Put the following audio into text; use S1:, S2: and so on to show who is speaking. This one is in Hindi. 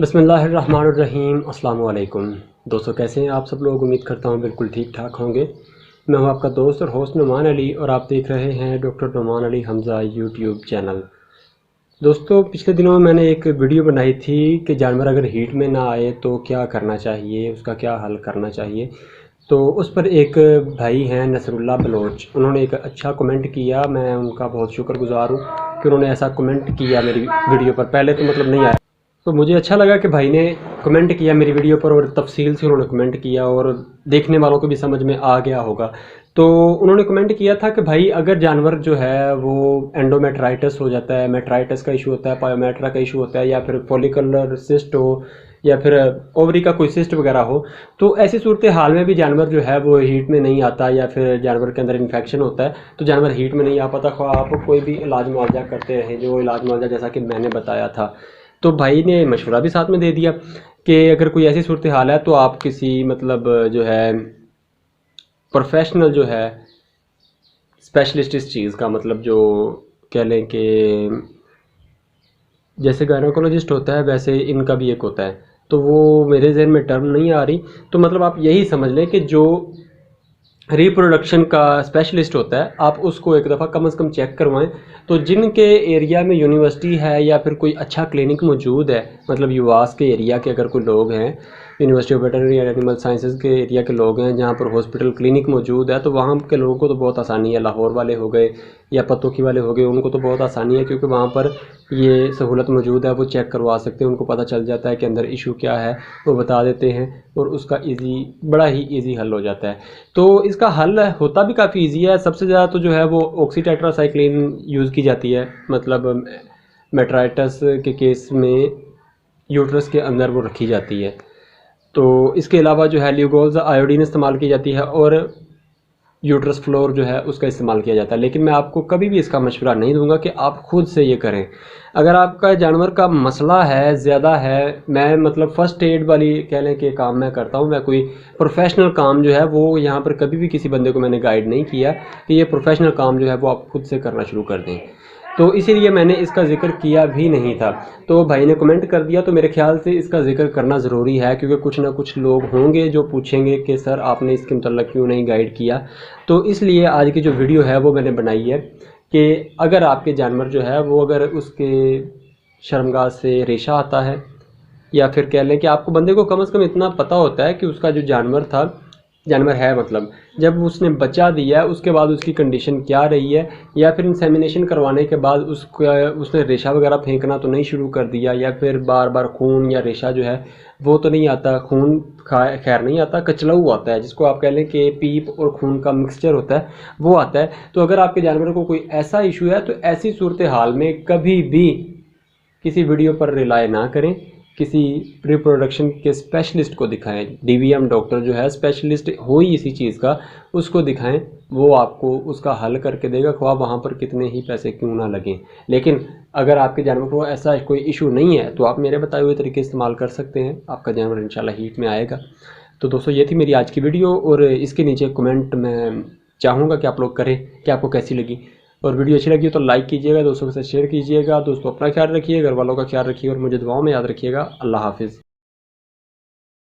S1: बिस्मिल्लाहिर्रहमानिर्रहीम। अस्सलाम वालेकुम दोस्तों, कैसे हैं आप सब लोग। उम्मीद करता हूँ बिल्कुल ठीक ठाक होंगे। मैं हूँ आपका दोस्त और होस्ट नुमान अली और आप देख रहे हैं doctor Numan Ali Hamza YouTube channel. दोस्तों, पिछले दिनों में मैंने एक वीडियो बनाई थी कि जानवर अगर हीट में ना आए तो क्या करना चाहिए, उसका क्या हल करना चाहिए। तो उस पर एक भाई हैं नसरुल्लाह बलोच, उन्होंने एक अच्छा कमेंट किया। मैं उनका बहुत शुक्रगुज़ार हूँ कि उन्होंने ऐसा कमेंट किया मेरी वीडियो पर। पहले तो मतलब नहीं आया, तो मुझे अच्छा लगा कि भाई ने कमेंट किया मेरी वीडियो पर और तफसील से उन्होंने कमेंट किया और देखने वालों को भी समझ में आ गया होगा। तो उन्होंने कमेंट किया था कि भाई अगर जानवर जो है वो एंडोमेट्राइटिस हो जाता है, मेट्राइटिस का इशू होता है, पायोमेट्रा का इशू होता है, या फिर फॉलिकुलर सिस्ट हो, या फिर ओवरी का कोई सिस्ट वगैरह हो, तो ऐसी सूरत हाल में भी जानवर जो है वो हीट में नहीं आता, या फिर जानवर के अंदर इन्फेक्शन होता है तो जानवर हीट में नहीं आ पाता। ख्वाह आप कोई भी इलाज मुआवजा करते रहे, जो इलाज मुआवजा जैसा कि मैंने बताया था। तो भाई ने मशवरा भी साथ में दे दिया कि अगर कोई ऐसी सूरत हाल है तो आप किसी मतलब जो है प्रोफेशनल जो है स्पेशलिस्ट इस चीज़ का, मतलब जो कह लें कि जैसे गायनोकोलॉजिस्ट होता है वैसे इनका भी एक होता है। तो वो मेरे जहन में टर्म नहीं आ रही, तो मतलब आप यही समझ लें कि जो रिप्रोडक्शन का स्पेशलिस्ट होता है आप उसको एक दफ़ा कम से कम चेक करवाएं। तो जिनके एरिया में यूनिवर्सिटी है या फिर कोई अच्छा क्लिनिक मौजूद है, मतलब युवास के एरिया के अगर कोई लोग हैं, university of veterinary and animal sciences के एरिया के लोग हैं जहाँ पर हॉस्पिटल क्लिनिक मौजूद है, तो वहाँ के लोगों को तो बहुत आसानी है। लाहौर वाले हो गए या पतोकी वाले हो गए, उनको तो बहुत आसानी है क्योंकि वहाँ पर ये सहूलत मौजूद है, वो चेक करवा सकते हैं। उनको पता चल जाता है कि अंदर इशू क्या है, वो बता देते हैं और उसका बड़ा ही ईजी हल हो जाता है। तो इसका हल होता भी काफ़ी ईजी है। सबसे ज़्यादा तो जो है वो ऑक्सीटेट्रासाइक्लिन यूज़ की जाती है, मतलब मेट्राइटिस के केस में यूट्रस के अंदर वो रखी जाती है। तो इसके अलावा जो है ल्यूगोल्स आयोडीन इस्तेमाल की जाती है और यूट्रस फ्लोर जो है उसका इस्तेमाल किया जाता है। लेकिन मैं आपको कभी भी इसका मशवरा नहीं दूंगा कि आप खुद से ये करें। अगर आपका जानवर का मसला है ज़्यादा है, मैं मतलब फ़र्स्ट एड वाली कह लें कि काम मैं करता हूँ, मैं कोई प्रोफेशनल काम जो है वो यहाँ पर कभी भी किसी बंदे को मैंने गाइड नहीं किया कि ये प्रोफेशनल काम जो है वो आप खुद से करना शुरू कर दें। तो इसीलिए मैंने इसका ज़िक्र किया भी नहीं था। तो भाई ने कमेंट कर दिया, तो मेरे ख्याल से इसका ज़िक्र करना ज़रूरी है क्योंकि कुछ ना कुछ लोग होंगे जो पूछेंगे कि सर आपने इसके मतलब क्यों नहीं गाइड किया। तो इसलिए आज की जो वीडियो है वो मैंने बनाई है कि अगर आपके जानवर जो है वो अगर उसके शर्मगाह से रेशा आता है, या फिर कह लें कि आपको बंदे को कम से कम इतना पता होता है कि उसका जो जानवर है, मतलब जब उसने बच्चा दिया है उसके बाद उसकी कंडीशन क्या रही है, या फिर इंसेमिनेशन करवाने के बाद उसने रेशा वगैरह फेंकना तो नहीं शुरू कर दिया, या फिर बार बार खून या रेशा जो है वो तो नहीं आता। खून खैर नहीं आता, कचलऊ आता है, जिसको आप कह लें कि पीप और खून का मिक्सचर होता है, वो आता है। तो अगर आपके जानवर को कोई ऐसा इशू है तो ऐसी सूरत हाल में कभी भी किसी वीडियो पर रिलाय ना करें, किसी रिप्रोडक्शन के स्पेशलिस्ट को दिखाएं। डीवीएम डॉक्टर जो है स्पेशलिस्ट हो ही इसी चीज़ का, उसको दिखाएं। वो आपको उसका हल करके देगा, ख्वाह वहाँ पर कितने ही पैसे क्यों ना लगें। लेकिन अगर आपके जानवर को ऐसा कोई इशू नहीं है तो आप मेरे बताए हुए तरीके इस्तेमाल कर सकते हैं, आपका जानवर इंशाल्लाह हीट में आएगा। तो दोस्तों, ये थी मेरी आज की वीडियो और इसके नीचे कमेंट मैं चाहूँगा कि आप लोग करें कि आपको कैसी लगी। और वीडियो अच्छी लगी तो लाइक कीजिएगा, दोस्तों के साथ शेयर कीजिएगा। दोस्तों, अपना ख्याल रखिए, घर वालों का ख्याल रखिए और मुझे दुआओं में याद रखिएगा। अल्लाह हाफिज़।